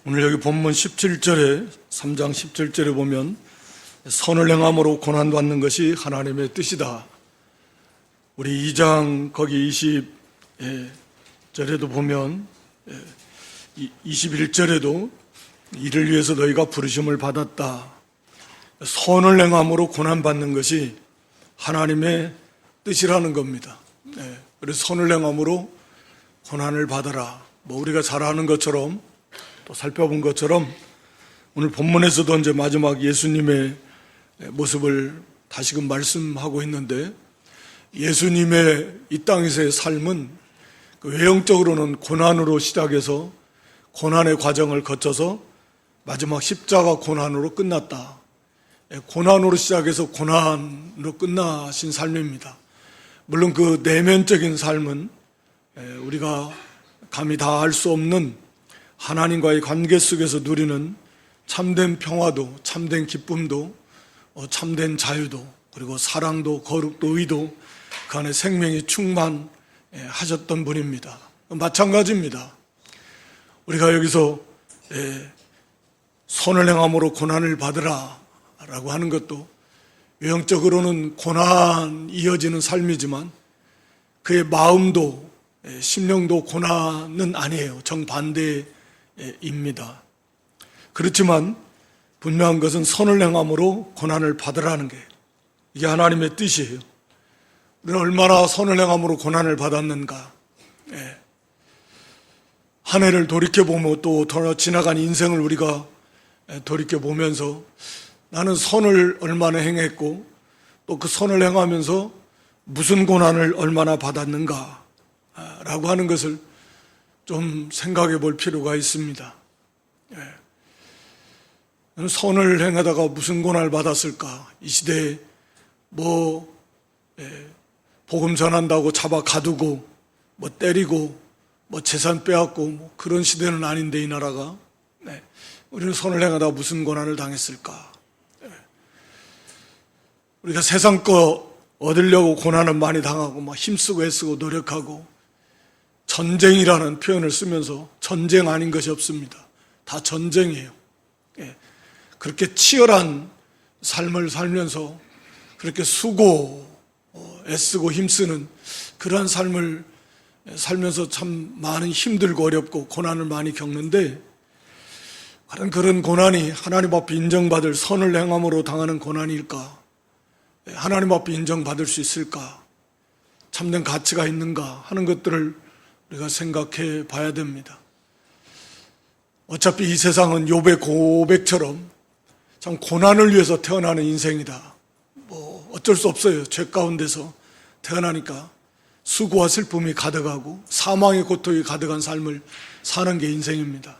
오늘 여기 본문 17절에 3장 17절에 보면 선을 행함으로 고난받는 것이 하나님의 뜻이다. 우리 2장 거기 20절에도 보면 21절에도 이를 위해서 너희가 부르심을 받았다. 선을 행함으로 고난받는 것이 하나님의 뜻이라는 겁니다. 그래서 선을 행함으로 고난을 받아라. 우리가 잘 아는 것처럼 또 살펴본 것처럼 오늘 본문에서도 이제 마지막 예수님의 모습을 다시금 말씀하고 있는데, 예수님의 이 땅에서의 삶은 외형적으로는 고난으로 시작해서 고난의 과정을 거쳐서 마지막 십자가 고난으로 끝났다. 고난으로 시작해서 고난으로 끝나신 삶입니다. 물론 그 내면적인 삶은 우리가 감히 다 알 수 없는 하나님과의 관계 속에서 누리는 참된 평화도, 참된 기쁨도, 참된 자유도, 그리고 사랑도, 거룩도, 의도, 그 안에 생명이 충만하셨던 분입니다. 마찬가지입니다. 우리가 여기서 선을 행함으로 고난을 받으라 라고 하는 것도 외형적으로는 고난 이어지는 삶이지만 그의 마음도 심령도 고난은 아니에요. 정반대입니다. 그렇지만 분명한 것은 선을 행함으로 고난을 받으라는 게 이게 하나님의 뜻이에요. 우리는 얼마나 선을 행함으로 고난을 받았는가. 한 해를 돌이켜보면 또 지나간 인생을 우리가 돌이켜보면서 나는 선을 얼마나 행했고 또 그 선을 행하면서 무슨 고난을 얼마나 받았는가 라고 하는 것을 좀 생각해 볼 필요가 있습니다. 선을 행하다가 무슨 고난을 받았을까? 이 시대에 복음 전한다고 잡아 가두고 때리고 재산 빼앗고 그런 시대는 아닌데 이 나라가 우리는 선을 행하다가 무슨 고난을 당했을까? 우리가 세상 거 얻으려고 고난은 많이 당하고 힘쓰고 애쓰고 노력하고 전쟁이라는 표현을 쓰면서 전쟁 아닌 것이 없습니다. 다 전쟁이에요. 그렇게 치열한 삶을 살면서 그렇게 수고 애쓰고 힘쓰는 그러한 삶을 살면서 참 많은 힘들고 어렵고 고난을 많이 겪는데, 과연 그런 고난이 하나님 앞에 인정받을 선을 행함으로 당하는 고난일까? 하나님 앞에 인정받을 수 있을까? 참된 가치가 있는가 하는 것들을 우리가 생각해 봐야 됩니다. 어차피 이 세상은 욥의 고백처럼 참 고난을 위해서 태어나는 인생이다. 어쩔 수 없어요. 죄 가운데서 태어나니까 수고와 슬픔이 가득하고 사망의 고통이 가득한 삶을 사는 게 인생입니다.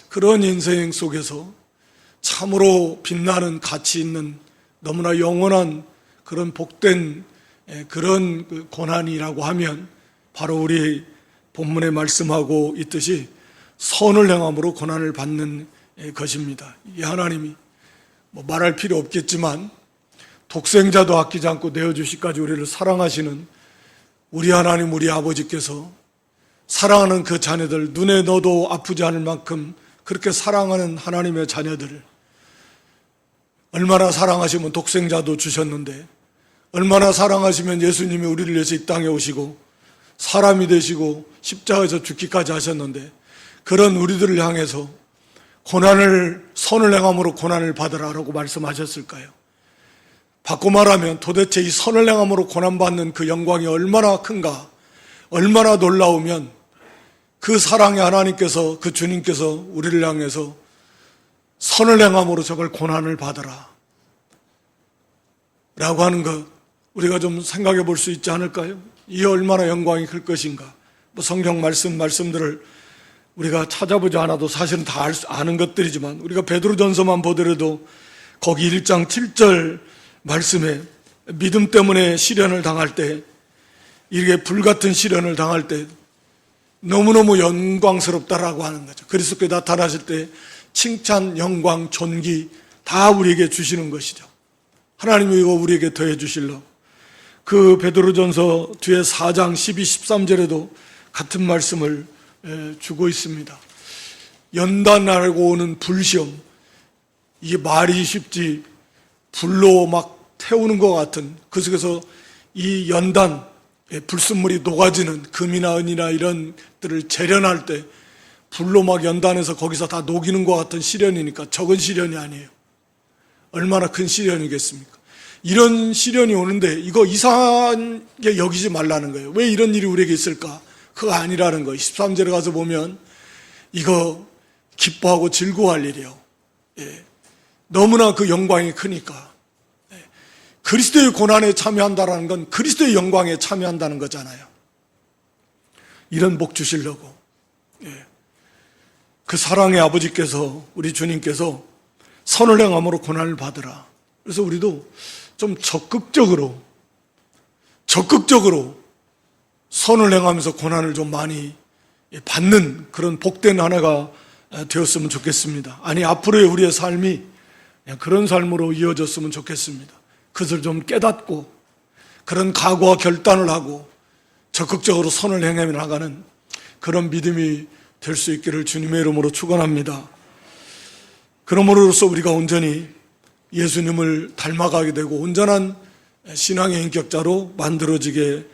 그런 인생 속에서 참으로 빛나는 가치 있는 너무나 영원한 그런 복된 그런 고난이라고 하면 바로 우리 본문에 말씀하고 있듯이 선을 행함으로 고난을 받는 것입니다. 이 하나님이 말할 필요 없겠지만 독생자도 아끼지 않고 내어주시기까지 우리를 사랑하시는 우리 하나님, 우리 아버지께서 사랑하는 그 자녀들, 눈에 넣어도 아프지 않을 만큼 그렇게 사랑하는 하나님의 자녀들을 얼마나 사랑하시면 독생자도 주셨는데, 얼마나 사랑하시면 예수님이 우리를 위해서 이 땅에 오시고 사람이 되시고 십자가에서 죽기까지 하셨는데, 그런 우리들을 향해서 선을 행함으로 고난을 받으라라고 말씀하셨을까요? 바꿔 말하면 도대체 이 선을 행함으로 고난받는 그 영광이 얼마나 큰가, 얼마나 놀라우면 그 사랑의 하나님께서, 그 주님께서 우리를 향해서 선을 행함으로 저걸 고난을 받으라 라고 하는 것, 우리가 좀 생각해 볼 수 있지 않을까요? 이게 얼마나 영광이 클 것인가. 성경 말씀들을 우리가 찾아보지 않아도 사실은 다 아는 것들이지만, 우리가 베드로전서만 보더라도 거기 1장 7절 말씀에 믿음 때문에 시련을 당할 때, 이렇게 불같은 시련을 당할 때 너무너무 영광스럽다라고 하는 거죠. 그리스도께 나타나실 때 칭찬, 영광, 존귀 다 우리에게 주시는 것이죠. 하나님이 이거 우리에게 더해 주실러. 그 베드로전서 뒤에 4장 12, 13절에도 같은 말씀을 주고 있습니다. 연단하고 오는 불시험, 이게 말이 쉽지 불로 막 태우는 것 같은, 그 속에서 이 연단, 불순물이 녹아지는 금이나 은이나 이런 것들을 재련할 때 불로 막 연단해서 거기서 다 녹이는 것 같은 시련이니까 적은 시련이 아니에요. 얼마나 큰 시련이겠습니까? 이런 시련이 오는데 이거 이상하게 여기지 말라는 거예요. 왜 이런 일이 우리에게 있을까? 그거 아니라는 거예요. 13절에 가서 보면 이거 기뻐하고 즐거워할 일이요. 너무나 그 영광이 크니까. 그리스도의 고난에 참여한다는 건 그리스도의 영광에 참여한다는 거잖아요. 이런 복 주시려고. 그 사랑의 아버지께서, 우리 주님께서 선을 행함으로 고난을 받으라. 그래서 우리도 좀 적극적으로 선을 행하면서 고난을 좀 많이 받는 그런 복된 한 해가 되었으면 좋겠습니다. 아니, 앞으로의 우리의 삶이 그냥 그런 삶으로 이어졌으면 좋겠습니다. 그것을 좀 깨닫고 그런 각오와 결단을 하고 적극적으로 선을 행해 나가는 그런 믿음이 될 수 있기를 주님의 이름으로 축원합니다. 그러므로써 우리가 온전히 예수님을 닮아가게 되고 온전한 신앙의 인격자로 만들어지게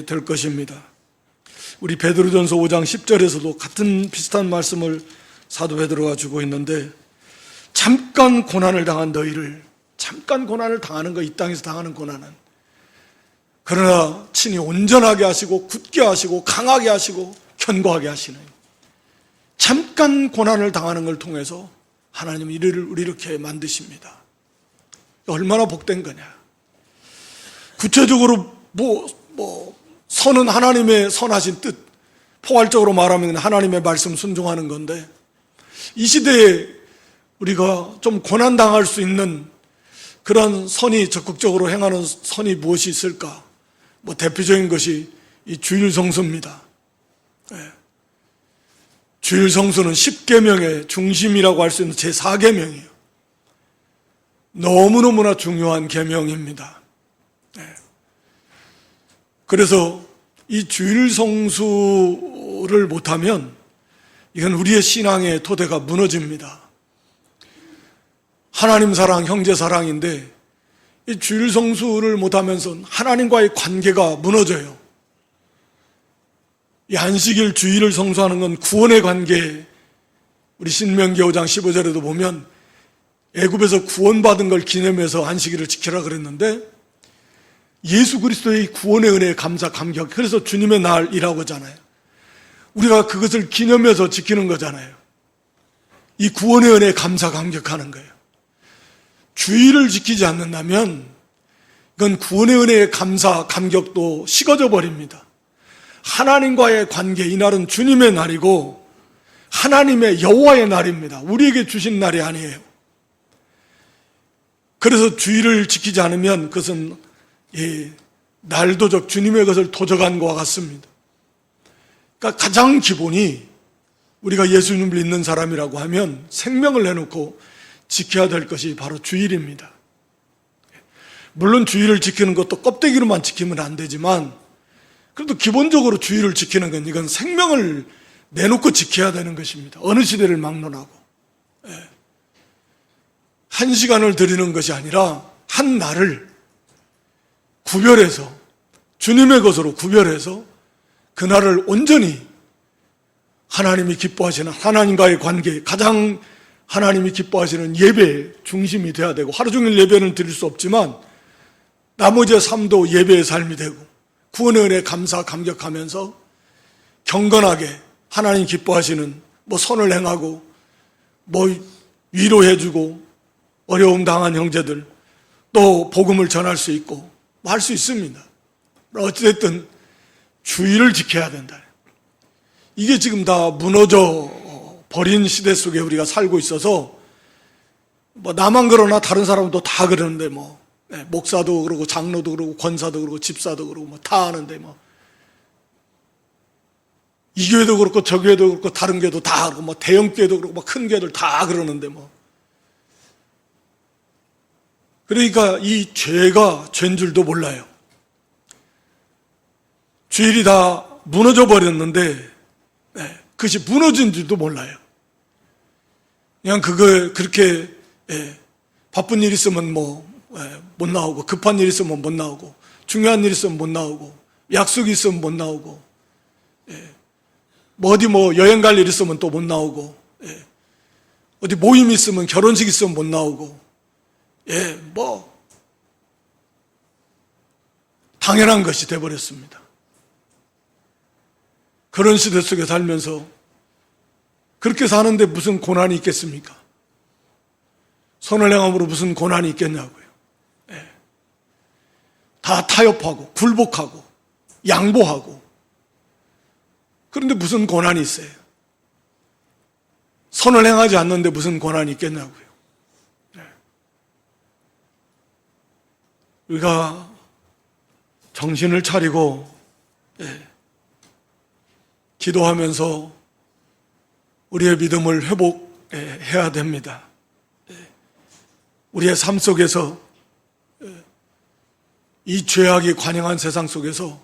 될 것입니다. 우리 베드로전서 5장 10절에서도 같은 비슷한 말씀을 사도 베드로가 주고 있는데, 잠깐 고난을 당한 너희를, 잠깐 고난을 당하는 거, 이 땅에서 당하는 고난은, 그러나 친히 온전하게 하시고 굳게 하시고 강하게 하시고 견고하게 하시는, 잠깐 고난을 당하는 걸 통해서 하나님은 우리 이렇게 만드십니다. 얼마나 복된 거냐. 구체적으로 선은 하나님의 선하신 뜻, 포괄적으로 말하면 하나님의 말씀 순종하는 건데, 이 시대에 우리가 좀 고난당할 수 있는 그런 선이, 적극적으로 행하는 선이 무엇이 있을까? 대표적인 것이 이 주일 성수입니다. 주일 성수는 10계명의 중심이라고 할 수 있는 제4계명이에요. 너무너무나 중요한 계명입니다. 그래서 이 주일 성수를 못하면 이건 우리의 신앙의 토대가 무너집니다. 하나님 사랑, 형제 사랑인데 이 주일 성수를 못하면서 하나님과의 관계가 무너져요. 이 안식일 주일을 성수하는 건 구원의 관계. 우리 신명기 5장 15절에도 보면 애굽에서 구원받은 걸 기념해서 안식일을 지키라 그랬는데, 예수 그리스도의 구원의 은혜에 감사 감격, 그래서 주님의 날이라고 하잖아요. 우리가 그것을 기념해서 지키는 거잖아요. 이 구원의 은혜에 감사 감격하는 거예요. 주일을 지키지 않는다면 이건 구원의 은혜에 감사 감격도 식어져 버립니다. 하나님과의 관계, 이날은 주님의 날이고 하나님의 여호와의 날입니다. 우리에게 주신 날이 아니에요. 그래서 주일을 지키지 않으면 그것은 날도적 주님의 것을 도적한 것과 같습니다. 그러니까 가장 기본이, 우리가 예수님을 믿는 사람이라고 하면 생명을 내놓고 지켜야 될 것이 바로 주일입니다. 물론 주일을 지키는 것도 껍데기로만 지키면 안 되지만, 그래도 기본적으로 주일을 지키는 건 이건 생명을 내놓고 지켜야 되는 것입니다. 어느 시대를 막론하고. 한 시간을 드리는 것이 아니라 한 날을 구별해서, 주님의 것으로 구별해서 그날을 온전히 하나님이 기뻐하시는 하나님과의 관계, 가장 하나님이 기뻐하시는 예배의 중심이 되어야 되고, 하루 종일 예배는 드릴 수 없지만 나머지의 삶도 예배의 삶이 되고, 구원의 은혜에 감사 감격하면서 경건하게 하나님 기뻐하시는 선을 행하고 위로해주고 어려움 당한 형제들 또 복음을 전할 수 있고 할 수 있습니다. 어찌됐든 주의를 지켜야 된다. 이게 지금 다 무너져 버린 시대 속에 우리가 살고 있어서 나만 그러나 다른 사람도 다 그러는데 목사도 그러고 장로도 그러고 권사도 그러고 집사도 그러고 다 하는데 이 교회도 그렇고 저 교회도 그렇고 다른 교회도 다 그러고 대형 교회도 그렇고 큰 교회들 다 그러는데 그러니까 이 죄가 죄인 줄도 몰라요. 주일이 다 무너져 버렸는데 그것이 무너진 줄도 몰라요. 그냥 그거 그렇게 바쁜 일 있으면 못 나오고, 급한 일 있으면 못 나오고, 중요한 일 있으면 못 나오고, 약속이 있으면 못 나오고, 어디 여행 갈 일 있으면 또 못 나오고, 어디 모임 있으면, 결혼식 있으면 못 나오고, 당연한 것이 돼버렸습니다. 그런 시대 속에 살면서 그렇게 사는데 무슨 고난이 있겠습니까? 선을 행함으로 무슨 고난이 있겠냐고요. 다 타협하고 굴복하고 양보하고, 그런데 무슨 고난이 있어요? 선을 행하지 않는데 무슨 고난이 있겠냐고요. 우리가 정신을 차리고 기도하면서 우리의 믿음을 회복해야 됩니다. 우리의 삶 속에서 이 죄악이 관영한 세상 속에서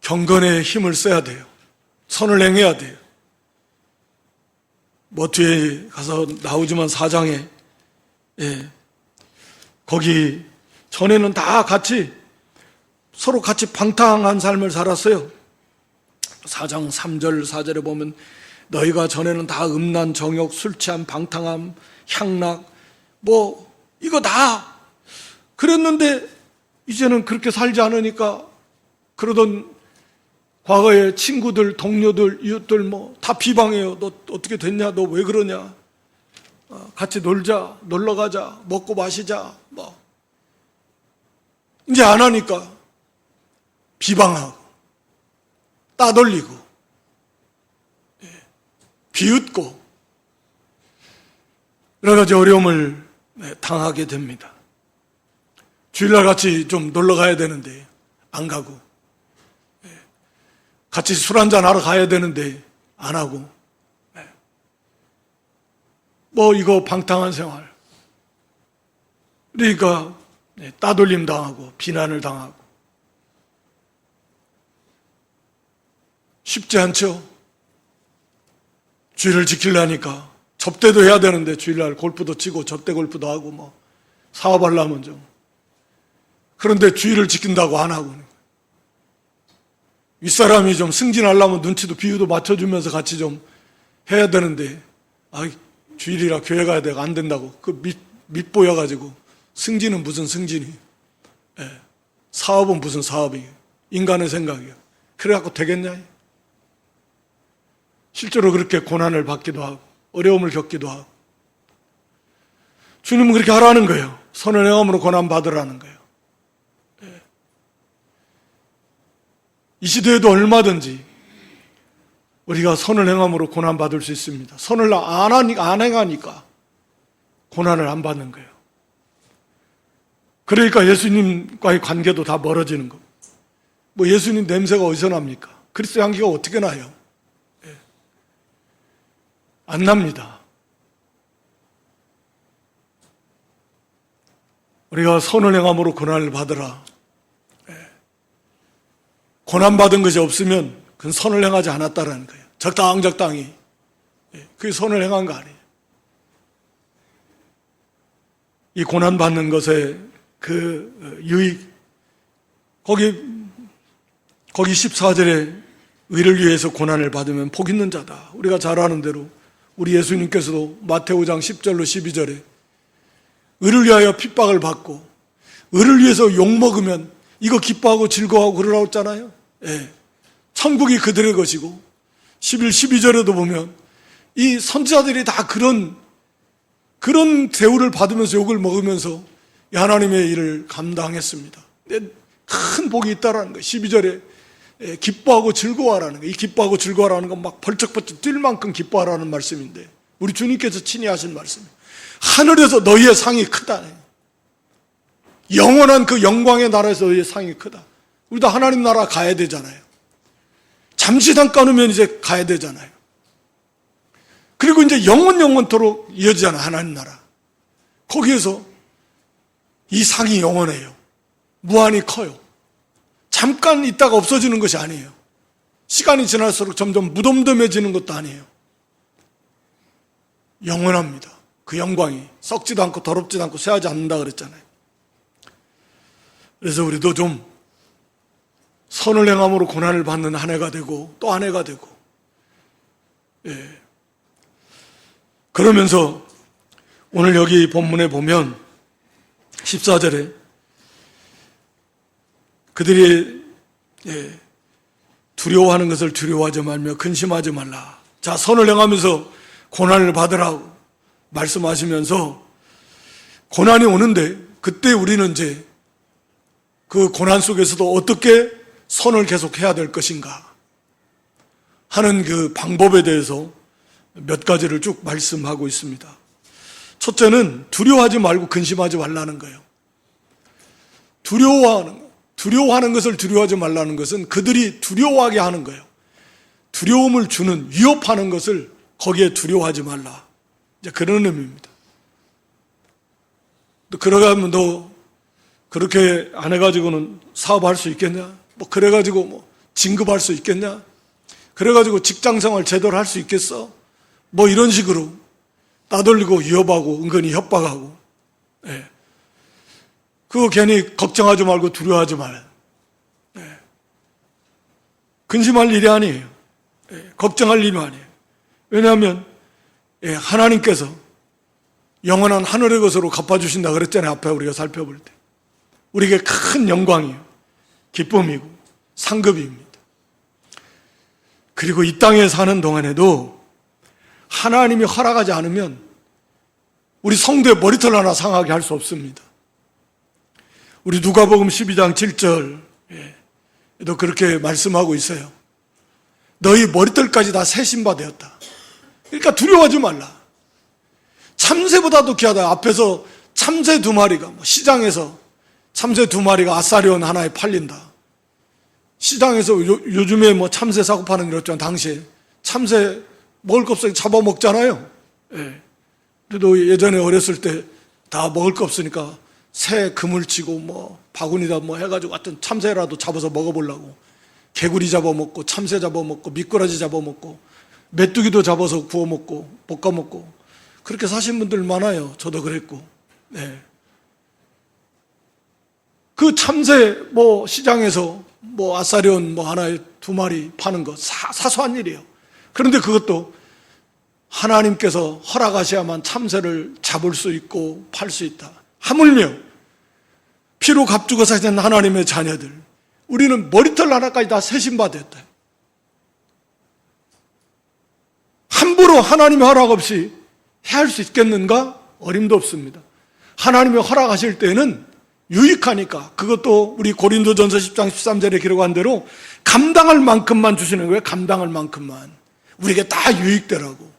경건의 힘을 써야 돼요. 선을 행해야 돼요. 뒤에 가서 나오지만 4장에 거기 전에는 다 서로 같이 방탕한 삶을 살았어요. 4장 3절 4절에 보면 너희가 전에는 다 음란, 정욕, 술 취함, 방탕함, 향락 이거 다 그랬는데 이제는 그렇게 살지 않으니까 그러던 과거의 친구들, 동료들, 이웃들 다 비방해요. 너 어떻게 됐냐? 너 왜 그러냐? 같이 놀자, 놀러 가자, 먹고 마시자, 이제 안 하니까 비방하고 따돌리고 비웃고 여러 가지 어려움을 당하게 됩니다. 주일날 같이 좀 놀러 가야 되는데 안 가고, 같이 술 한잔 하러 가야 되는데 안 하고, 이거 방탕한 생활. 그러니까 따돌림 당하고 비난을 당하고 쉽지 않죠. 주일을 지키려니까 접대도 해야 되는데 주일날 골프도 치고 접대 골프도 하고 사업하려면 좀, 그런데 주일을 지킨다고 안 하고, 윗사람이 좀 승진하려면 눈치도 비유도 맞춰주면서 같이 좀 해야 되는데 주일이라 교회 가야 되고 안 된다고 밑보여가지고 승진은 무슨 승진이, 사업은 무슨 사업이, 인간의 생각이요. 그래갖고 되겠냐? 실제로 그렇게 고난을 받기도 하고 어려움을 겪기도 하고, 주님은 그렇게 하라는 거예요. 선을 행함으로 고난 받으라는 거예요. 이 시대에도 얼마든지 우리가 선을 행함으로 고난 받을 수 있습니다. 선을 안 행하니까 고난을 안 받는 거예요. 그러니까 예수님과의 관계도 다 멀어지는 겁니다. 예수님 냄새가 어디서 납니까? 그리스도 향기가 어떻게 나요? 안 납니다. 우리가 선을 행함으로 고난을 받으라. 고난받은 것이 없으면 그건 선을 행하지 않았다라는 거예요. 적당히. 그게 선을 행한 거 아니에요. 이 고난받는 것의 그 유익, 거기 14절에 의를 위해서 고난을 받으면 복 있는 자다. 우리가 잘 아는 대로 우리 예수님께서도 마태오 5장 10절로 12절에 의를 위하여 핍박을 받고 의를 위해서 욕먹으면 이거 기뻐하고 즐거워하고 그러라고 했잖아요. 천국이 그들의 것이고 11, 12절에도 보면 이 선지자들이 다 그런 대우를 받으면서 욕을 먹으면서 하나님의 일을 감당했습니다. 큰 복이 있다라는 거예요. 12절에 기뻐하고 즐거워하라는 거예요. 이 기뻐하고 즐거워하라는 건 막 벌쩍벌쩍 뛸 만큼 기뻐하라는 말씀인데 우리 주님께서 친히 하신 말씀이에요. 하늘에서 너희의 상이 크다. 영원한 그 영광의 나라에서 너희의 상이 크다. 우리도 하나님 나라 가야 되잖아요. 잠시 잠깐 오면 이제 가야 되잖아요. 그리고 이제 영원토록 이어지잖아요. 하나님 나라. 거기에서 이 상이 영원해요. 무한히 커요. 잠깐 있다가 없어지는 것이 아니에요. 시간이 지날수록 점점 무덤덤해지는 것도 아니에요. 영원합니다. 그 영광이 썩지도 않고 더럽지도 않고 쇠하지 않는다 그랬잖아요. 그래서 우리도 좀 선을 행함으로 고난을 받는 한 해가 되고 또 한 해가 되고, 그러면서 오늘 여기 본문에 보면 14절에 그들이 두려워하는 것을 두려워하지 말며 근심하지 말라. 자, 선을 행하면서 고난을 받으라고 말씀하시면서 고난이 오는데 그때 우리는 이제 그 고난 속에서도 어떻게 선을 계속해야 될 것인가 하는 그 방법에 대해서 몇 가지를 쭉 말씀하고 있습니다. 첫째는 두려워하지 말고 근심하지 말라는 거예요. 두려워하는 것을 두려워하지 말라는 것은 그들이 두려워하게 하는 거예요. 두려움을 주는, 위협하는 것을 거기에 두려워하지 말라. 이제 그런 의미입니다. 또 그러가면 너 그렇게 안 해가지고는 사업할 수 있겠냐? 뭐 그래가지고 뭐 진급할 수 있겠냐? 그래가지고 직장생활 제대로 할 수 있겠어? 뭐 이런 식으로 따돌리고 위협하고 은근히 협박하고, 그거 괜히 걱정하지 말고 두려워하지 말. 근심할 일이 아니에요. 걱정할 일이 아니에요. 왜냐하면 하나님께서 영원한 하늘의 것으로 갚아주신다 그랬잖아요. 앞에 우리가 살펴볼 때. 우리에게 큰 영광이에요. 기쁨이고 상급입니다. 그리고 이 땅에 사는 동안에도 하나님이 허락하지 않으면 우리 성도의 머리털 하나 상하게 할 수 없습니다. 우리 누가복음 12장 7절에도 그렇게 말씀하고 있어요. 너희 머리털까지 다 세신바 되었다. 그러니까 두려워하지 말라. 참새보다도 귀하다. 앞에서 참새 2마리가 시장에서 참새 2마리가 아사리온 하나에 팔린다. 시장에서 요즘에 뭐 참새 사고 파는 일 없지만 당시에 참새 먹을 거 없으니까 잡아먹잖아요. 그래도 예전에 어렸을 때 다 먹을 거 없으니까 새 그물 치고 뭐 바구니다 뭐 해가지고 하여튼 참새라도 잡아서 먹어보려고 개구리 잡아먹고 참새 잡아먹고 미꾸라지 잡아먹고 메뚜기도 잡아서 구워먹고 볶아먹고 그렇게 사신 분들 많아요. 저도 그랬고. 그 참새 뭐 시장에서 뭐 아사리온 뭐 하나에 2마리 파는 거 사소한 일이에요. 그런데 그것도 하나님께서 허락하셔야만 참새를 잡을 수 있고 팔 수 있다. 하물며 피로 값주고 사신 하나님의 자녀들, 우리는 머리털 하나까지 다 세신받았다. 함부로 하나님의 허락 없이 해야 할 수 있겠는가? 어림도 없습니다. 하나님의 허락하실 때는 유익하니까, 그것도 우리 고린도전서 10장 13절에 기록한 대로 감당할 만큼만 주시는 거예요. 감당할 만큼만. 우리에게 다 유익되라고.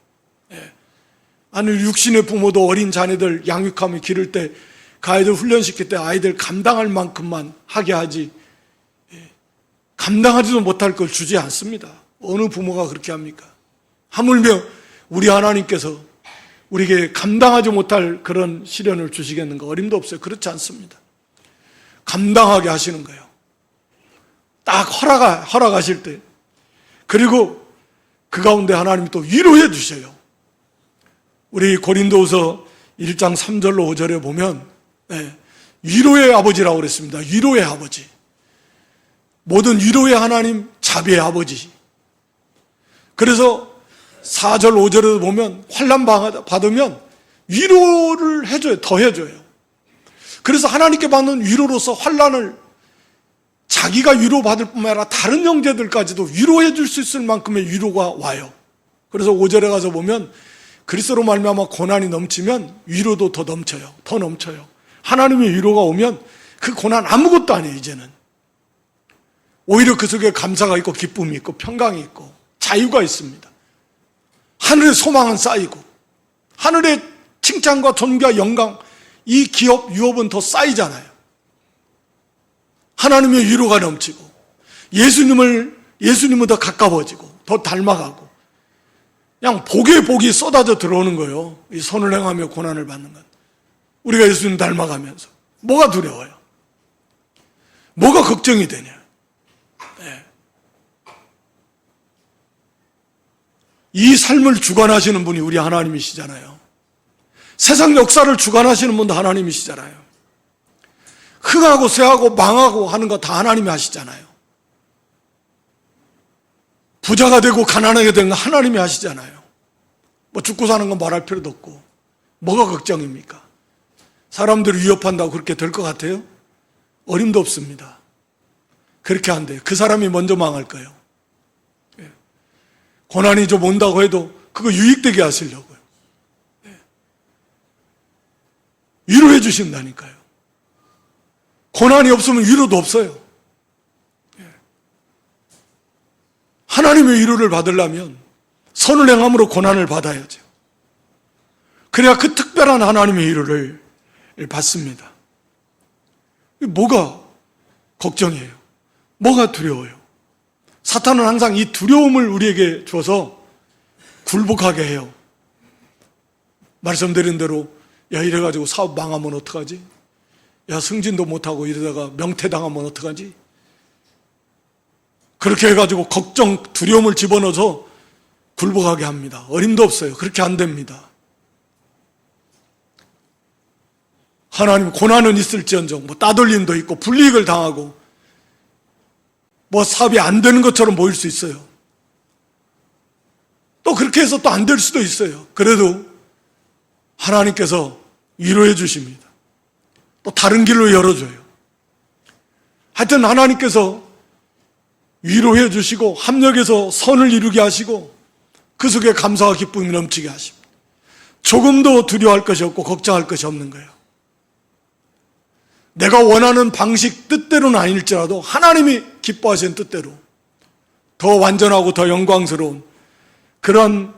아니, 육신의 부모도 어린 자녀들 양육하며 기를 때, 그 아이들 훈련시킬 때 아이들 감당할 만큼만 하게 하지, 감당하지도 못할 걸 주지 않습니다. 어느 부모가 그렇게 합니까? 하물며 우리 하나님께서 우리에게 감당하지 못할 그런 시련을 주시겠는가? 어림도 없어요. 그렇지 않습니다. 감당하게 하시는 거예요. 딱 허락하실 때. 그리고 그 가운데 하나님이 또 위로해 주셔요. 우리 고린도후서 1장 3절로 5절에 보면 위로의 아버지라고 그랬습니다. 위로의 아버지. 모든 위로의 하나님, 자비의 아버지. 그래서 4절 5절에도 보면 환난 받으면 위로를 해줘요. 더 해줘요. 그래서 하나님께 받는 위로로서 환난을 자기가 위로받을 뿐만 아니라 다른 형제들까지도 위로해 줄 수 있을 만큼의 위로가 와요. 그래서 5절에 가서 보면 그리스도로 말미암아 고난이 넘치면 위로도 더 넘쳐요. 더 넘쳐요. 하나님의 위로가 오면 그 고난 아무것도 아니에요. 이제는 오히려 그 속에 감사가 있고 기쁨이 있고 평강이 있고 자유가 있습니다. 하늘의 소망은 쌓이고 하늘의 칭찬과 존귀와 영광, 이 기업 유업은 더 쌓이잖아요. 하나님의 위로가 넘치고 예수님은 더 가까워지고 더 닮아가고 그냥 복이 쏟아져 들어오는 거예요. 이 선을 행하며 고난을 받는 것. 우리가 예수님 닮아가면서 뭐가 두려워요? 뭐가 걱정이 되냐? 이 삶을 주관하시는 분이 우리 하나님이시잖아요. 세상 역사를 주관하시는 분도 하나님이시잖아요. 흥하고 쇠하고 망하고 하는 거 다 하나님이 하시잖아요. 부자가 되고 가난하게 된 거 하나님이 하시잖아요. 뭐 죽고 사는 건 말할 필요도 없고 뭐가 걱정입니까? 사람들을 위협한다고 그렇게 될 것 같아요? 어림도 없습니다. 그렇게 안 돼요. 그 사람이 먼저 망할 거예요. 고난이 좀 온다고 해도 그거 유익되게 하시려고요. 위로해 주신다니까요. 고난이 없으면 위로도 없어요. 하나님의 위로를 받으려면 선을 행함으로 고난을 받아야죠. 그래야 그 특별한 하나님의 위로를 받습니다. 뭐가 걱정이에요? 뭐가 두려워요? 사탄은 항상 이 두려움을 우리에게 줘서 굴복하게 해요. 말씀드린 대로 야 이래가지고 사업 망하면 어떡하지? 야 승진도 못하고 이러다가 명퇴당하면 어떡하지? 그렇게 해가지고 걱정, 두려움을 집어넣어서 굴복하게 합니다. 어림도 없어요. 그렇게 안 됩니다. 하나님 고난은 있을지언정 뭐 따돌림도 있고 불이익을 당하고 뭐 사업이 안 되는 것처럼 보일 수 있어요. 또 그렇게 해서 또 안 될 수도 있어요. 그래도 하나님께서 위로해 주십니다. 또 다른 길로 열어줘요. 하여튼 하나님께서 위로해 주시고 합력해서 선을 이루게 하시고 그 속에 감사와 기쁨이 넘치게 하십니다. 조금도 두려워할 것이 없고 걱정할 것이 없는 거예요. 내가 원하는 방식 뜻대로는 아닐지라도 하나님이 기뻐하시는 뜻대로 더 완전하고 더 영광스러운 그런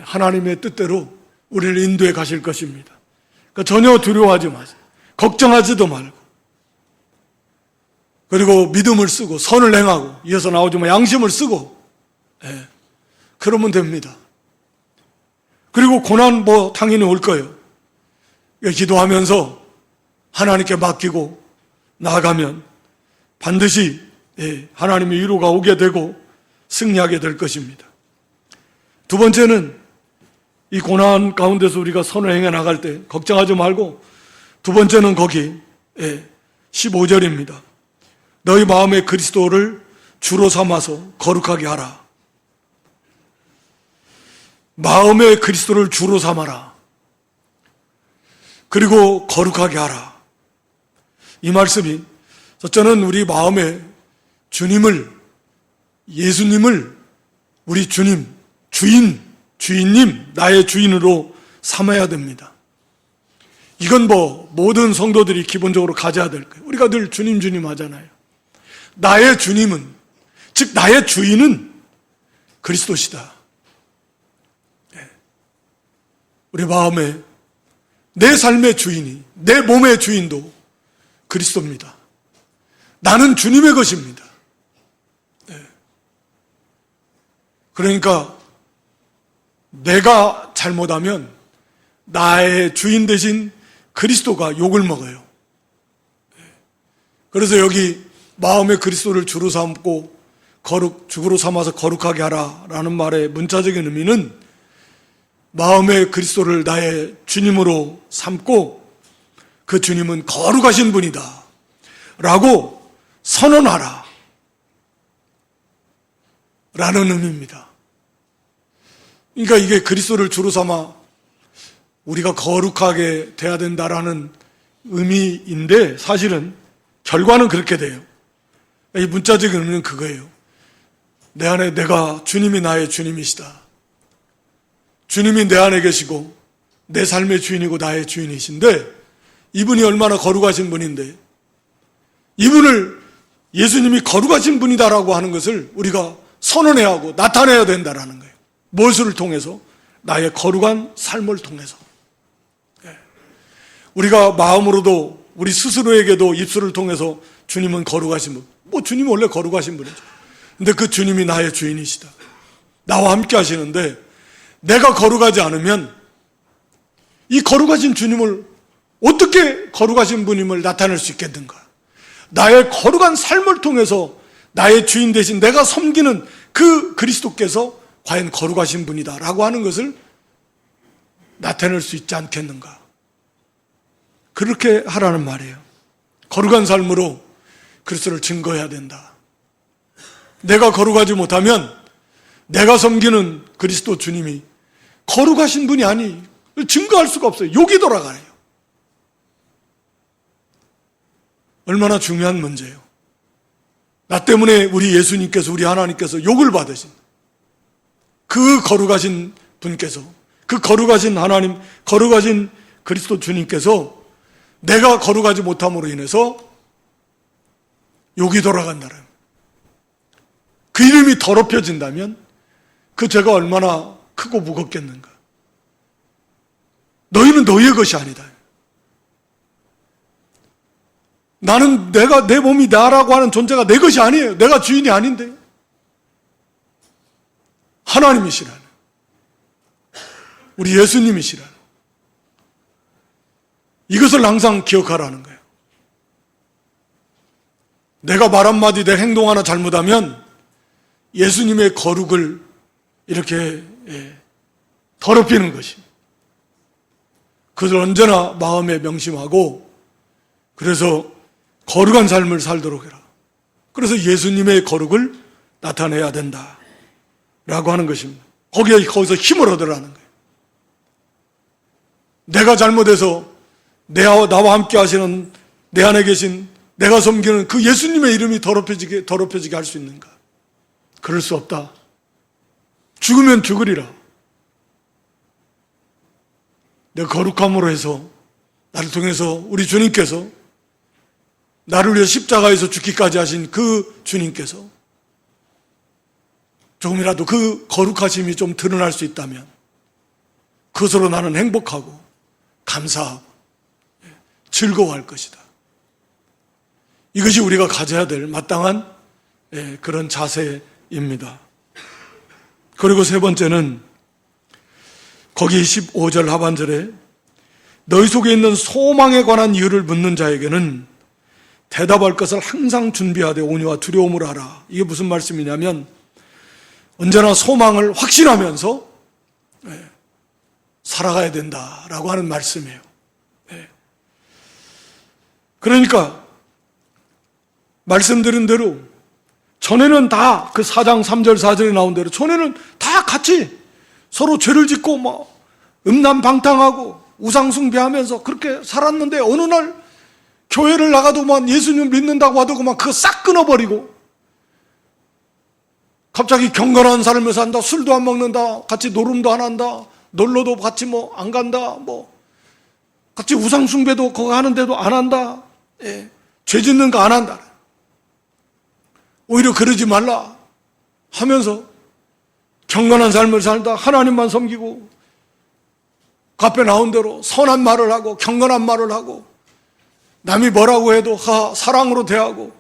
하나님의 뜻대로 우리를 인도해 가실 것입니다. 그러니까 전혀 두려워하지 마세요. 걱정하지도 말고 그리고 믿음을 쓰고 선을 행하고 이어서 나오지만 양심을 쓰고 그러면 됩니다. 그리고 고난 뭐 당연히 올 거예요. 기도하면서 하나님께 맡기고 나아가면 반드시 하나님의 위로가 오게 되고 승리하게 될 것입니다. 두 번째는 이 고난 가운데서 우리가 선을 행해 나갈 때 걱정하지 말고 두 번째는 거기 15절입니다. 너희 마음에 그리스도를 주로 삼아서 거룩하게 하라. 마음에 그리스도를 주로 삼아라. 그리고 거룩하게 하라. 이 말씀이 저는 우리 마음에 주님을, 예수님을 우리 주님, 주인님, 나의 주인으로 삼아야 됩니다. 이건 뭐 모든 성도들이 기본적으로 가져야 될 거예요. 우리가 늘 주님 하잖아요. 나의 주님은, 즉 나의 주인은 그리스도시다. 우리 마음에 내 삶의 주인이, 내 몸의 주인도 그리스도입니다. 나는 주님의 것입니다. 그러니까 내가 잘못하면 나의 주인 대신 그리스도가 욕을 먹어요. 그래서 여기 마음에 그리스도를 주로 삼고 주로 삼아서 거룩하게 하라라는 말의 문자적인 의미는 마음에 그리스도를 나의 주님으로 삼고 그 주님은 거룩하신 분이다 라고 선언하라 라는 의미입니다. 그러니까 이게 그리스도를 주로 삼아 우리가 거룩하게 돼야 된다라는 의미인데 사실은 결과는 그렇게 돼요. 이 문자적인 의미는 그거예요. 내 안에 주님이 나의 주님이시다. 주님이 내 안에 계시고 내 삶의 주인이고 나의 주인이신데 이분이 얼마나 거룩하신 분인데 이분을 예수님이 거룩하신 분이다라고 하는 것을 우리가 선언해야 하고 나타내야 된다라는 거예요. 무엇을 통해서? 나의 거룩한 삶을 통해서. 우리가 마음으로도 우리 스스로에게도 입술을 통해서 주님은 거룩하신 분. 뭐 주님이 원래 거룩하신 분이죠. 근데 그 주님이 나의 주인이시다. 나와 함께 하시는데 내가 거룩하지 않으면 이 거룩하신 주님을 어떻게 거룩하신 분임을 나타낼 수 있겠는가? 나의 거룩한 삶을 통해서 나의 주인 대신 내가 섬기는 그 그리스도께서 과연 거룩하신 분이다라고 하는 것을 나타낼 수 있지 않겠는가? 그렇게 하라는 말이에요. 거룩한 삶으로 그리스도를 증거해야 된다. 내가 거룩하지 못하면 내가 섬기는 그리스도 주님이 거룩하신 분이 아니 증거할 수가 없어요. 욕이 돌아가요. 얼마나 중요한 문제예요. 나 때문에 우리 예수님께서, 우리 하나님께서 욕을 받으신 그 거룩하신 분께서, 그 거룩하신 하나님, 거룩하신 그리스도 주님께서 내가 거룩하지 못함으로 인해서 욕이 돌아간다는, 그 이름이 더럽혀진다면 그 죄가 얼마나 크고 무겁겠는가. 너희는 너희의 것이 아니다. 나는 내 몸이 나라고 하는 존재가 내 것이 아니에요. 내가 주인이 아닌데 하나님이시라는, 우리 예수님이시라는, 이것을 항상 기억하라는 거예요. 내가 말 한마디, 내 행동 하나 잘못하면 예수님의 거룩을 이렇게 더럽히는 것입니다. 그것을 언제나 마음에 명심하고, 그래서 거룩한 삶을 살도록 해라. 그래서 예수님의 거룩을 나타내야 된다 라고 하는 것입니다. 거기서 힘을 얻으라는 거예요. 내가 잘못해서 나와 함께 하시는, 내 안에 계신, 내가 섬기는 그 예수님의 이름이 더럽혀지게 할 수 있는가? 그럴 수 없다. 죽으면 죽으리라. 내 거룩함으로 해서, 나를 통해서 우리 주님께서, 나를 위해 십자가에서 죽기까지 하신 그 주님께서 조금이라도 그 거룩하심이 좀 드러날 수 있다면 그것으로 나는 행복하고 감사하고 즐거워할 것이다. 이것이 우리가 가져야 될 마땅한 그런 자세입니다. 그리고 세 번째는 거기 15절 하반절에 너희 속에 있는 소망에 관한 이유를 묻는 자에게는 대답할 것을 항상 준비하되 온유와 두려움으로 하라. 이게 무슨 말씀이냐면 언제나 소망을 확신하면서 살아가야 된다라고 하는 말씀이에요. 그러니까 말씀드린 대로 전에는 다 그 4장 3절 4절에 나온 대로 전에는 다 같이 서로 죄를 짓고 뭐 음란방탕하고 우상숭배하면서 그렇게 살았는데 어느 날 교회를 나가도만 예수님 믿는다고 하더구만 그거 싹 끊어버리고 갑자기 경건한 삶을 산다. 술도 안 먹는다. 같이 노름도 안 한다. 놀러도 같이 뭐 안 간다. 뭐 같이 우상숭배도 그거 하는데도 안 한다. 죄 짓는 거 안 한다. 오히려 그러지 말라 하면서 경건한 삶을 살다 하나님만 섬기고 그 앞에 나온 대로 선한 말을 하고 경건한 말을 하고 남이 뭐라고 해도 사랑으로 대하고,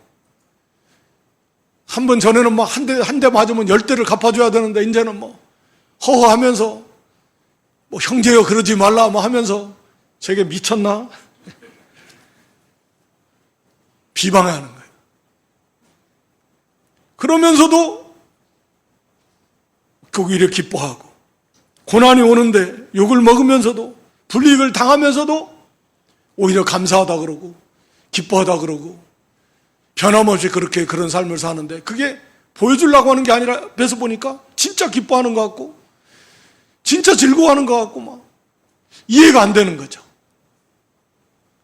한 번 전에는 뭐 한 대 맞으면 10대를 갚아줘야 되는데 이제는 뭐 허허하면서 뭐 형제여 그러지 말라 뭐 하면서 저게 미쳤나? 비방하는 거예요. 그러면서도 오히려 기뻐하고, 고난이 오는데 욕을 먹으면서도, 불이익을 당하면서도 오히려 감사하다 그러고 기뻐하다 그러고 변함없이 그렇게 그런 삶을 사는데, 그게 보여주려고 하는 게 아니라 옆에서 보니까 진짜 기뻐하는 것 같고 진짜 즐거워하는 것 같고 막 이해가 안 되는 거죠.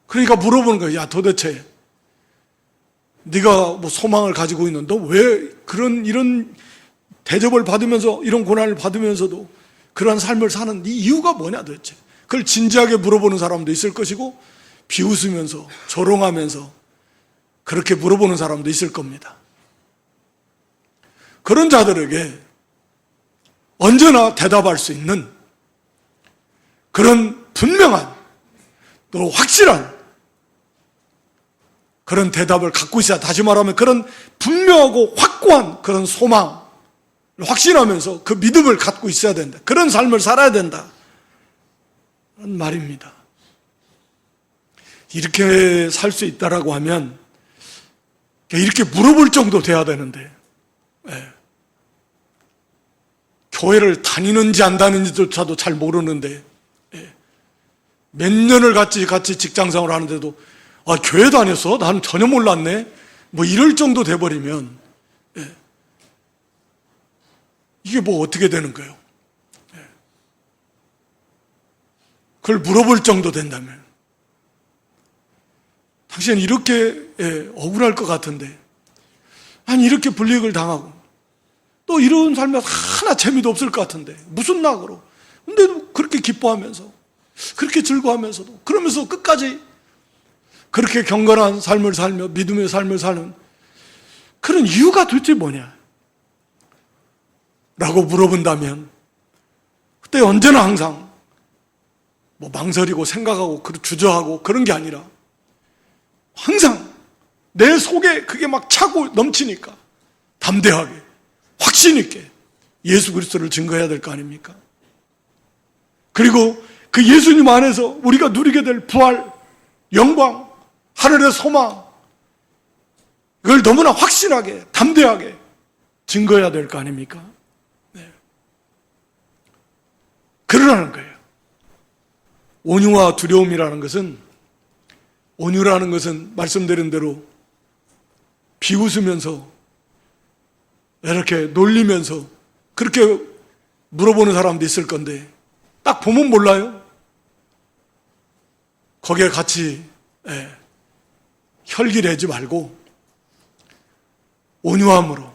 그러니까 물어보는 거예요. 야, 도대체 네가 뭐 소망을 가지고 있는, 너 왜 이런 대접을 받으면서 이런 고난을 받으면서도 그런 삶을 사는 네 이유가 뭐냐 도대체. 그걸 진지하게 물어보는 사람도 있을 것이고 비웃으면서 조롱하면서 그렇게 물어보는 사람도 있을 겁니다. 그런 자들에게 언제나 대답할 수 있는 그런 분명한 또 확실한 그런 대답을 갖고 있어야, 다시 말하면 그런 분명하고 확고한 그런 소망을 확신하면서 그 믿음을 갖고 있어야 된다. 그런 삶을 살아야 된다. 그런 말입니다. 이렇게 살 수 있다라고 하면 이렇게 물어볼 정도 돼야 되는데, 교회를 다니는지 안 다니는지조차도 잘 모르는데 몇 년을 같이 직장생활 하는데도 교회 다녔어? 나는 전혀 몰랐네. 뭐 이럴 정도 돼버리면 이게 뭐 어떻게 되는 거예요? 그걸 물어볼 정도 된다면 당신은 이렇게 억울할 것 같은데 아니 이렇게 불이익을 당하고 또 이런 삶에 하나 재미도 없을 것 같은데 무슨 낙으로 근데도 그렇게 기뻐하면서 그렇게 즐거워하면서도 그러면서 끝까지 그렇게 경건한 삶을 살며 믿음의 삶을 사는 그런 이유가 도대체 뭐냐? 라고 물어본다면 그때 언제나 항상 뭐 망설이고 생각하고 주저하고 그런 게 아니라 항상 내 속에 그게 막 차고 넘치니까 담대하게 확신 있게 예수 그리스도를 증거해야 될 거 아닙니까? 그리고 그 예수님 안에서 우리가 누리게 될 부활, 영광, 하늘의 소망 이걸 너무나 확신하게 담대하게 증거해야 될 거 아닙니까? 그러라는 거예요. 온유와 두려움이라는 것은 온유라는 것은 말씀드린 대로 비웃으면서 이렇게 놀리면서 그렇게 물어보는 사람도 있을 건데 딱 보면 몰라요. 거기에 같이 혈기내지 말고 온유함으로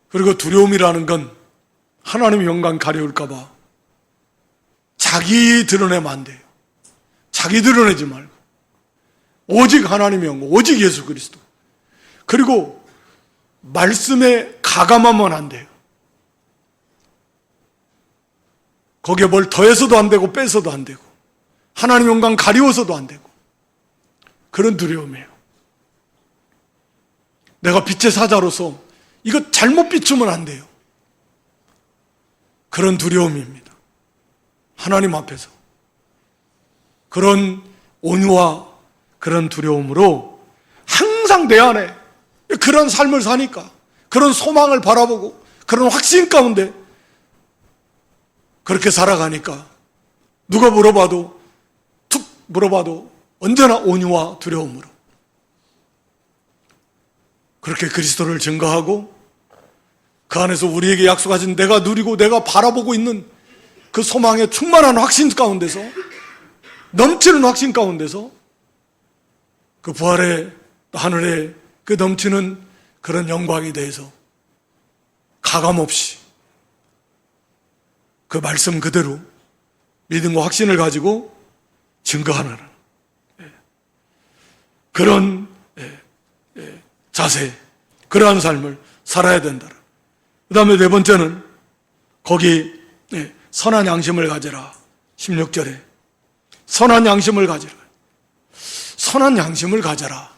그리고 두려움이라는 건 하나님의 영광 가려울까 봐 자기 드러내면 안 돼요. 자기 드러내지 말고 오직 하나님의 영광, 오직 예수 그리스도 그리고 말씀에 가감하면 안 돼요. 거기에 뭘 더해서도 안 되고 빼서도 안 되고 하나님의 영광 가리워서도 안 되고 그런 두려움이에요. 내가 빛의 사자로서 이거 잘못 비추면 안 돼요. 그런 두려움입니다. 하나님 앞에서 그런 온유와 그런 두려움으로 항상 내 안에 그런 삶을 사니까 그런 소망을 바라보고 그런 확신 가운데 그렇게 살아가니까 누가 물어봐도 툭 물어봐도 언제나 온유와 두려움으로 그렇게 그리스도를 증거하고 그 안에서 우리에게 약속하신 내가 누리고 내가 바라보고 있는 그 소망의 충만한 확신 가운데서 넘치는 확신 가운데서 그 부활의 하늘의 그 넘치는 그런 영광에 대해서 가감없이 그 말씀 그대로 믿음과 확신을 가지고 증거하는 그런 자세, 그러한 삶을 살아야 된다. 그 다음에 네 번째는 거기 선한 양심을 가져라. 16절에 선한 양심을 가져라. 선한 양심을 가져라.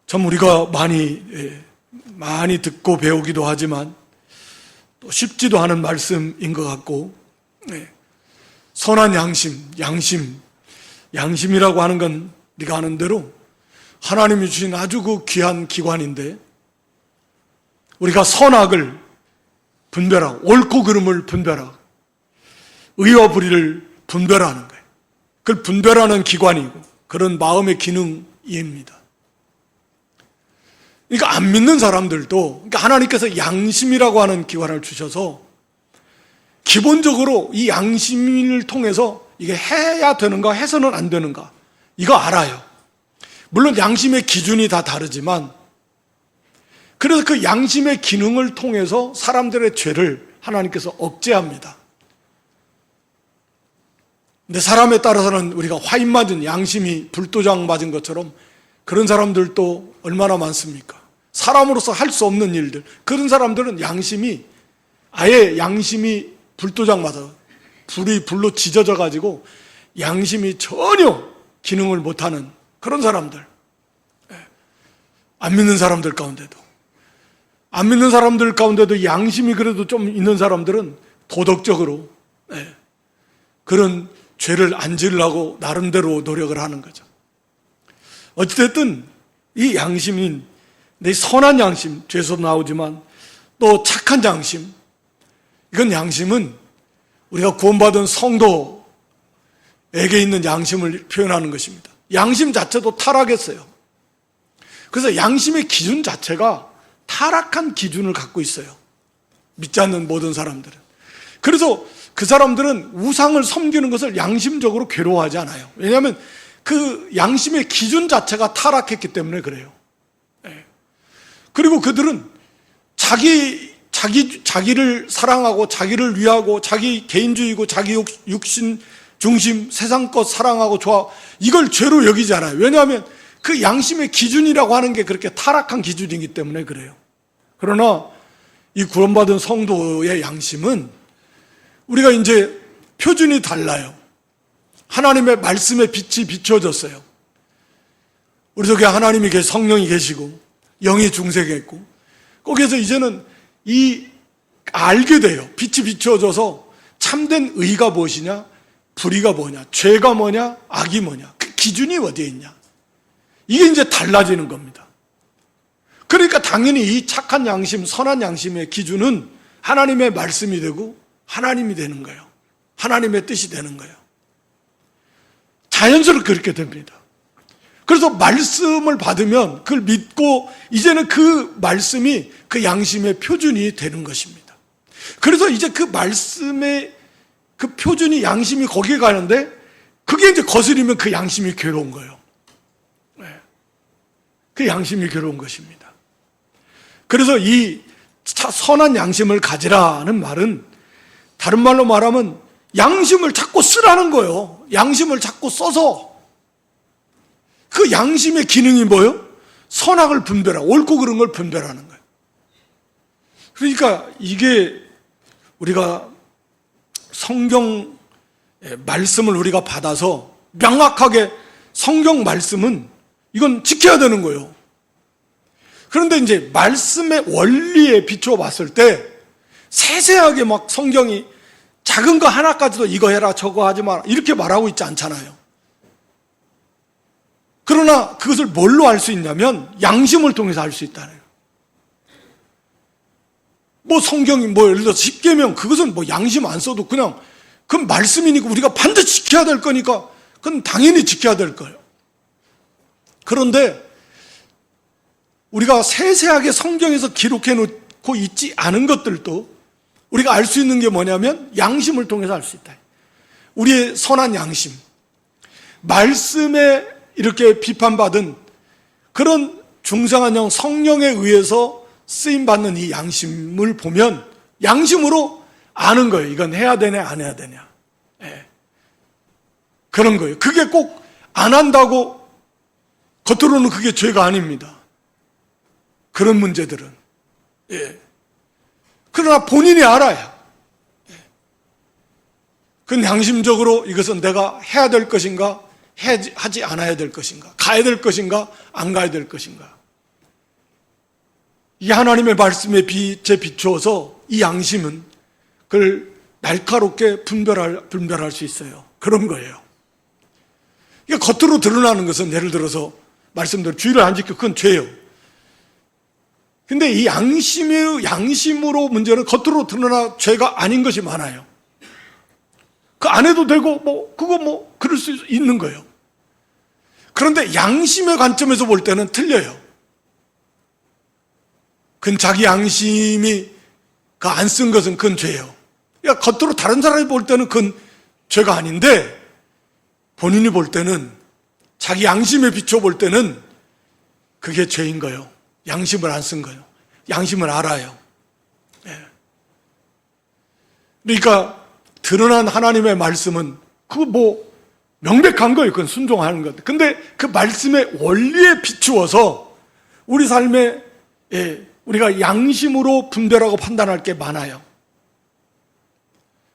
참 우리가 많이 듣고 배우기도 하지만 또 쉽지도 않은 말씀인 것 같고 선한 양심이라고 하는 건 우리가 아는 대로 하나님이 주신 아주 그 귀한 기관인데 우리가 선악을 분별하고 옳고 그름을 분별하고 의와 불의를 분별하는 거예요. 그걸 분별하는 기관이고 그런 마음의 기능입니다. 그러니까 안 믿는 사람들도 그러니까 하나님께서 양심이라고 하는 기관을 주셔서 기본적으로 이 양심을 통해서 이게 해야 되는가 해서는 안 되는가 이거 알아요. 물론 양심의 기준이 다 다르지만 그래서 그 양심의 기능을 통해서 사람들의 죄를 하나님께서 억제합니다. 근데 사람에 따라서는 우리가 화인 맞은 양심이 불도장 맞은 것처럼 그런 사람들도 얼마나 많습니까? 사람으로서 할 수 없는 일들. 그런 사람들은 아예 양심이 불도장 맞아. 불로 지져져 가지고 양심이 전혀 기능을 못하는 그런 사람들. 안 믿는 사람들 가운데도 양심이 그래도 좀 있는 사람들은 도덕적으로 그런 죄를 안 지으려고 나름대로 노력을 하는 거죠. 어찌됐든 이 양심인 내 선한 양심, 죄에서 나오지만 또 착한 양심, 이건 양심은 우리가 구원받은 성도에게 있는 양심을 표현하는 것입니다. 양심 자체도 타락했어요. 그래서 양심의 기준 자체가 타락한 기준을 갖고 있어요. 믿지 않는 모든 사람들은. 그래서 그 사람들은 우상을 섬기는 것을 양심적으로 괴로워하지 않아요. 왜냐하면 그 양심의 기준 자체가 타락했기 때문에 그래요. 그리고 그들은 자기를 사랑하고 자기를 위하고 자기 개인주의고 자기 육신 중심 세상 것 사랑하고 좋아 이걸 죄로 여기지 않아요. 왜냐하면 그 양심의 기준이라고 하는 게 그렇게 타락한 기준이기 때문에 그래요. 그러나 이 구원받은 성도의 양심은 우리가 이제 표준이 달라요. 하나님의 말씀의 빛이 비춰졌어요. 우리 속에 하나님이 성령이 계시고 영이 중생에 있고 거기에서 이제는 알게 돼요. 빛이 비춰져서 참된 의가 무엇이냐, 불의가 뭐냐, 죄가 뭐냐, 악이 뭐냐, 그 기준이 어디에 있냐. 이게 이제 달라지는 겁니다. 그러니까 당연히 이 착한 양심, 선한 양심의 기준은 하나님의 말씀이 되고 하나님이 되는 거예요. 하나님의 뜻이 되는 거예요. 자연스럽게 그렇게 됩니다. 그래서 말씀을 받으면 그걸 믿고 이제는 그 말씀이 그 양심의 표준이 되는 것입니다. 그래서 이제 그 말씀의 그 표준이 양심이 거기에 가는데 그게 이제 거스리면 그 양심이 괴로운 거예요. 그 양심이 괴로운 것입니다. 그래서 이 선한 양심을 가지라는 말은 다른 말로 말하면 양심을 자꾸 쓰라는 거예요. 양심을 자꾸 써서 그 양심의 기능이 뭐예요? 선악을 분별하고 옳고 그른 걸 분별하는 거예요. 그러니까 이게 우리가 성경 말씀을 우리가 받아서 명확하게 성경 말씀은 이건 지켜야 되는 거예요. 그런데 이제 말씀의 원리에 비추어 봤을 때 세세하게 막 성경이 작은 거 하나까지도 이거 해라 저거 하지 마라 이렇게 말하고 있지 않잖아요. 그러나 그것을 뭘로 알 수 있냐면 양심을 통해서 알 수 있다는 거예요. 뭐 성경이 뭐 예를 들어서 10계명 그것은 뭐 양심 안 써도 그냥 그건 말씀이니까 우리가 반드시 지켜야 될 거니까 그건 당연히 지켜야 될 거예요. 그런데 우리가 세세하게 성경에서 기록해 놓고 있지 않은 것들도 우리가 알 수 있는 게 뭐냐면 양심을 통해서 알 수 있다. 우리의 선한 양심, 말씀에 이렇게 비판받은 그런 중생한 영 성령에 의해서 쓰임받는 이 양심을 보면 양심으로 아는 거예요. 이건 해야 되냐 안 해야 되냐. 그런 거예요. 그게 꼭 안 한다고 겉으로는 그게 죄가 아닙니다. 그런 문제들은. 그러나 본인이 알아야. 그건 양심적으로 이것은 내가 해야 될 것인가, 하지 않아야 될 것인가, 가야 될 것인가, 안 가야 될 것인가. 이 하나님의 말씀에 빛에 비추어서 이 양심은 그걸 날카롭게 분별할 수 있어요. 그런 거예요. 이게 겉으로 드러나는 것은 예를 들어서 말씀대로 주의를 안 지키고 그건 죄예요. 근데 이 양심으로 문제는 겉으로 드러나 죄가 아닌 것이 많아요. 그 안 해도 되고 그거 그럴 수 있는 거예요. 그런데 양심의 관점에서 볼 때는 틀려요. 그건 자기 양심이 그 안 쓴 것은 그건 죄예요. 그러니까 겉으로 다른 사람이 볼 때는 그건 죄가 아닌데 본인이 볼 때는 자기 양심에 비춰 볼 때는 그게 죄인 거예요. 양심을 안 쓴 거예요. 양심을 알아요. 그러니까 드러난 하나님의 말씀은 그거 명백한 거예요. 그건 순종하는 것. 근데 그 말씀의 원리에 비추어서 우리 삶에 우리가 양심으로 분별하고 판단할 게 많아요.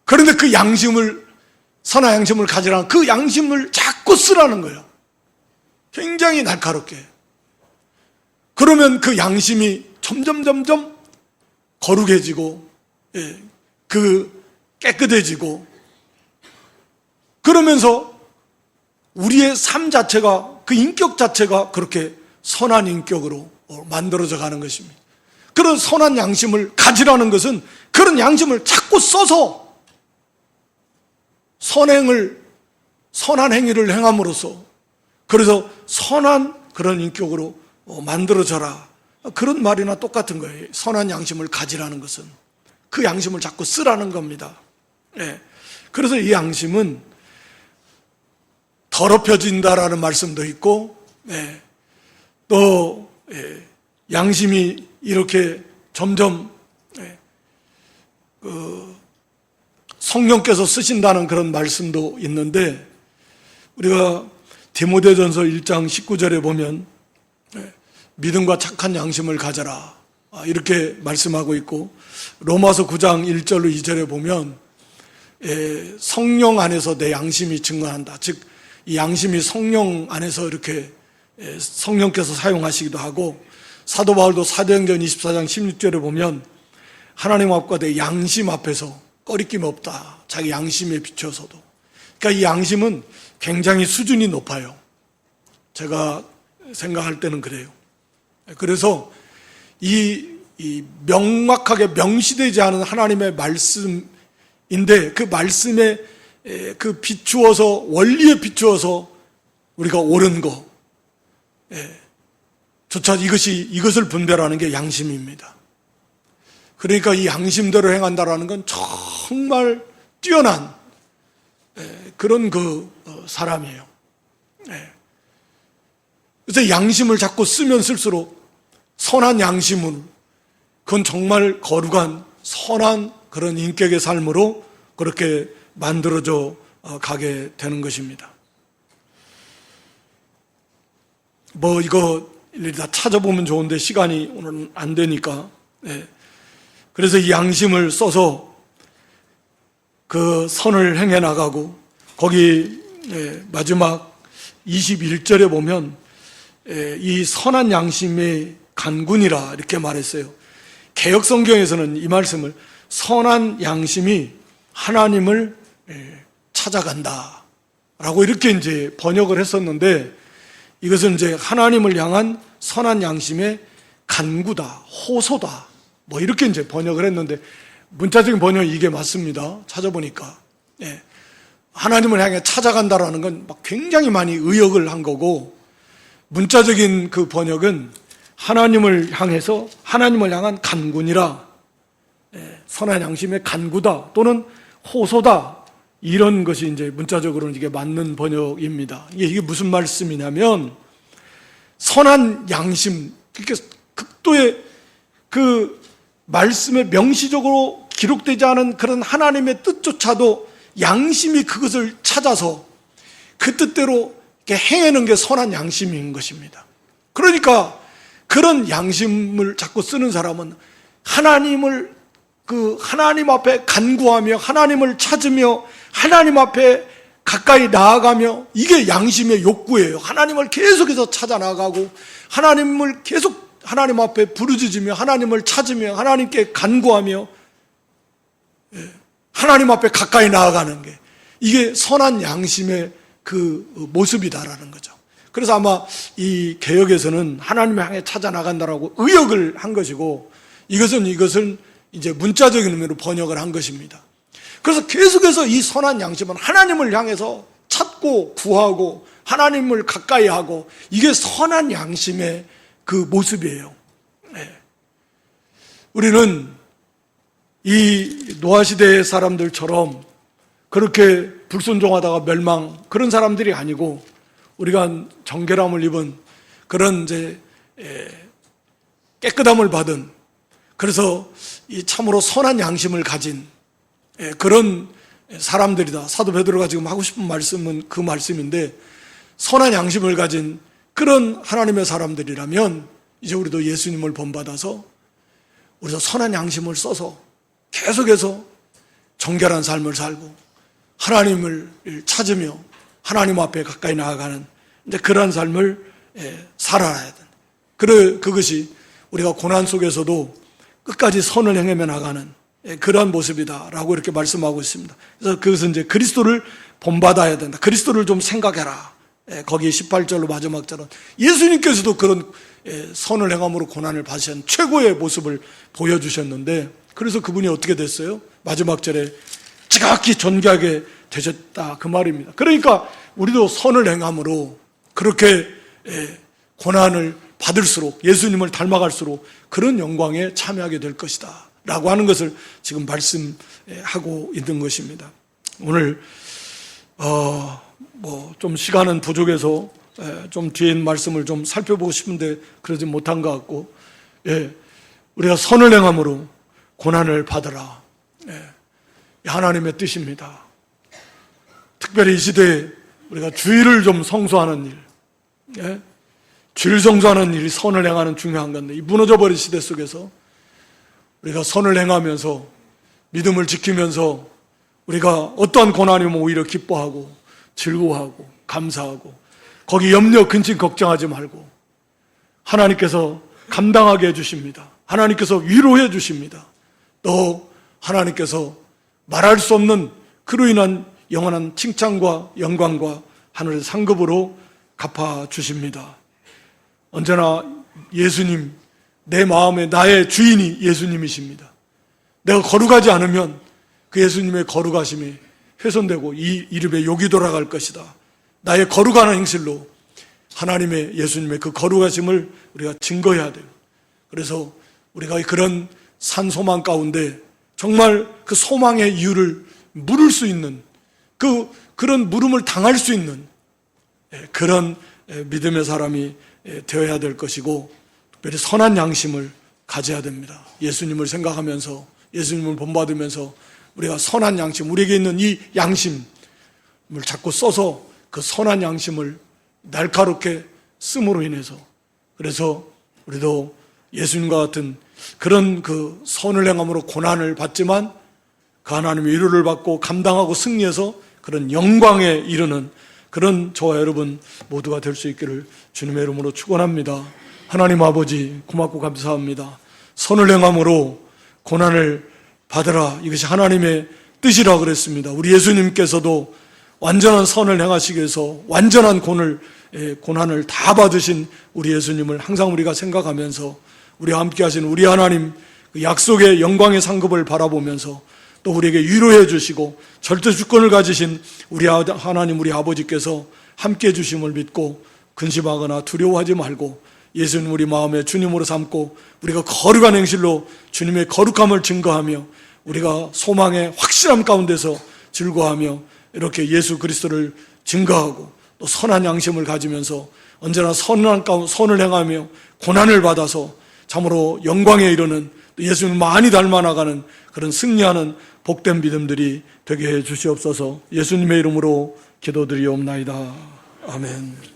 그런데 그 양심을 선한 양심을 가지라는 그 양심을 자꾸 쓰라는 거예요. 굉장히 날카롭게. 그러면 그 양심이 점점 거룩해지고 깨끗해지고 그러면서 우리의 삶 자체가 그 인격 자체가 그렇게 선한 인격으로 만들어져 가는 것입니다. 그런 선한 양심을 가지라는 것은 그런 양심을 자꾸 써서 선한 행위를 행함으로써, 그래서 선한 그런 인격으로 만들어져라. 그런 말이나 똑같은 거예요. 선한 양심을 가지라는 것은 그 양심을 자꾸 쓰라는 겁니다. 예. 그래서 이 양심은 더럽혀진다라는 말씀도 있고, 예. 또 양심이 이렇게 점점 성령께서 쓰신다는 그런 말씀도 있는데, 우리가 디모데전서 1장 19절에 보면 믿음과 착한 양심을 가져라 이렇게 말씀하고 있고, 로마서 9장 1절로 2절에 보면 성령 안에서 내 양심이 증거한다. 즉 이 양심이 성령 안에서 이렇게 성령께서 사용하시기도 하고, 사도 바울도 사도행전 24장 16절에 보면 하나님 앞과 내 양심 앞에서 꺼리낌 없다. 자기 양심에 비춰서도. 그러니까 이 양심은 굉장히 수준이 높아요. 제가 생각할 때는 그래요. 그래서 이 명확하게 명시되지 않은 하나님의 말씀인데, 그 말씀에 그 비추어서, 원리에 비추어서 우리가 옳은 거 조차 이것을 분별하는 게 양심입니다. 그러니까 이 양심대로 행한다라는 건 정말 뛰어난 그런 사람이에요. 그래서 양심을 자꾸 쓰면 쓸수록 선한 양심은 그건 정말 거룩한 선한 그런 인격의 삶으로 그렇게 만들어져 가게 되는 것입니다. 이거 일일이 다 찾아보면 좋은데 시간이 오늘 안 되니까. 그래서 이 양심을 써서 그 선을 행해 나가고, 거기 마지막 21절에 보면 이 선한 양심의 간군이라 이렇게 말했어요. 개역 성경에서는 이 말씀을 선한 양심이 하나님을 찾아간다 라고 이렇게 이제 번역을 했었는데, 이것은 이제 하나님을 향한 선한 양심의 간구다, 호소다, 이렇게 이제 번역을 했는데, 문자적인 번역이 이게 맞습니다. 찾아보니까. 하나님을 향해 찾아간다라는 건 막 굉장히 많이 의역을 한 거고, 문자적인 그 번역은 하나님을 향한 간군이라, 선한 양심의 간구다 또는 호소다, 이런 것이 이제 문자적으로는 이게 맞는 번역입니다. 이게 무슨 말씀이냐면, 선한 양심, 그러니까 극도의 그 말씀에 명시적으로 기록되지 않은 그런 하나님의 뜻조차도 양심이 그것을 찾아서 그 뜻대로 이렇게 행하는 게 선한 양심인 것입니다. 그러니까 그런 양심을 자꾸 쓰는 사람은 하나님 앞에 간구하며, 하나님을 찾으며, 하나님 앞에 가까이 나아가며, 이게 양심의 욕구예요. 하나님을 계속해서 찾아 나가고, 하나님을 계속 하나님 앞에 부르짖으며, 하나님을 찾으며, 하나님께 간구하며, 하나님 앞에 가까이 나아가는 게, 이게 선한 양심의 그 모습이다라는 거죠. 그래서 아마 이 개역에서는 하나님을 향해 찾아 나간다라고 의역을 한 것이고, 이것은 이제 문자적인 의미로 번역을 한 것입니다. 그래서 계속해서 이 선한 양심은 하나님을 향해서 찾고 구하고 하나님을 가까이 하고, 이게 선한 양심의 그 모습이에요. 우리는 이 노아시대의 사람들처럼 그렇게 불순종하다가 멸망, 그런 사람들이 아니고, 우리가 정결함을 입은 그런 이제 깨끗함을 받은, 그래서 이 참으로 선한 양심을 가진 그런 사람들이다. 사도 베드로가 지금 하고 싶은 말씀은 그 말씀인데, 선한 양심을 가진 그런 하나님의 사람들이라면 이제 우리도 예수님을 본받아서 우리도 선한 양심을 써서 계속해서 정결한 삶을 살고 하나님을 찾으며 하나님 앞에 가까이 나아가는 이제 그러한 삶을 살아야 된다. 그것이 우리가 고난 속에서도 끝까지 선을 행하며 나가는 그러한 모습이다라고 이렇게 말씀하고 있습니다. 그래서 그것은 이제 그리스도를 본받아야 된다. 그리스도를 좀 생각해라. 거기 18절로 마지막절은 예수님께서도 그런 선을 행함으로 고난을 받으신 최고의 모습을 보여주셨는데, 그래서 그분이 어떻게 됐어요? 마지막 절에 지극히 존귀하게 되셨다, 그 말입니다. 그러니까 우리도 선을 행함으로 그렇게 고난을 받을수록, 예수님을 닮아갈수록 그런 영광에 참여하게 될 것이다 라고 하는 것을 지금 말씀하고 있는 것입니다. 오늘 좀 시간은 부족해서 좀 뒤에 말씀을 좀 살펴보고 싶은데 그러지 못한 것 같고, 우리가 선을 행함으로 고난을 받으라, 하나님의 뜻입니다. 특별히 이 시대에 우리가 주의를 좀 성수하는 일, 주의를 성수하는 일이 선을 행하는 중요한 건데, 이 무너져버린 시대 속에서 우리가 선을 행하면서 믿음을 지키면서 우리가 어떠한 고난이면 오히려 기뻐하고 즐거워하고 감사하고, 거기 염려 근심 걱정하지 말고 하나님께서 감당하게 해주십니다. 하나님께서 위로해 주십니다. 또 하나님께서 말할 수 없는 그로 인한 영원한 칭찬과 영광과 하늘의 상급으로 갚아주십니다. 언제나 예수님, 내 마음에 나의 주인이 예수님이십니다. 내가 거룩하지 않으면 그 예수님의 거룩하심이 훼손되고 이 이름에 욕이 돌아갈 것이다. 나의 거룩한 행실로 하나님의, 예수님의 그 거룩하심을 우리가 증거해야 돼요. 그래서 우리가 그런 산소망 가운데 정말 그 소망의 이유를 물을 수 있는, 그런 물음을 당할 수 있는 그런 믿음의 사람이 되어야 될 것이고, 특별히 선한 양심을 가져야 됩니다. 예수님을 생각하면서, 예수님을 본받으면서 우리가 선한 양심, 우리에게 있는 이 양심을 자꾸 써서 그 선한 양심을 날카롭게 씀으로 인해서, 그래서 우리도 예수님과 같은 그런 그 선을 행함으로 고난을 받지만 그 하나님의 위로를 받고 감당하고 승리해서 그런 영광에 이르는 그런 저와 여러분 모두가 될 수 있기를 주님의 이름으로 축원합니다. 하나님 아버지, 고맙고 감사합니다. 선을 행함으로 고난을 받으라, 이것이 하나님의 뜻이라고 그랬습니다. 우리 예수님께서도 완전한 선을 행하시기 위해서 완전한 고난을 다 받으신 우리 예수님을 항상 우리가 생각하면서 우리와 함께 하신 우리 하나님 그 약속의 영광의 상급을 바라보면서 또 우리에게 위로해 주시고 절대 주권을 가지신 우리 하나님, 우리 아버지께서 함께 해 주심을 믿고 근심하거나 두려워하지 말고 예수님 우리 마음의 주님으로 삼고 우리가 거룩한 행실로 주님의 거룩함을 증거하며 우리가 소망의 확실함 가운데서 즐거워하며 이렇게 예수 그리스도를 증거하고 또 선한 양심을 가지면서 언제나 선을 행하며 고난을 받아서 참으로 영광에 이르는, 예수님을 많이 닮아나가는 그런 승리하는 복된 믿음들이 되게 해 주시옵소서. 예수님의 이름으로 기도드리옵나이다. 아멘.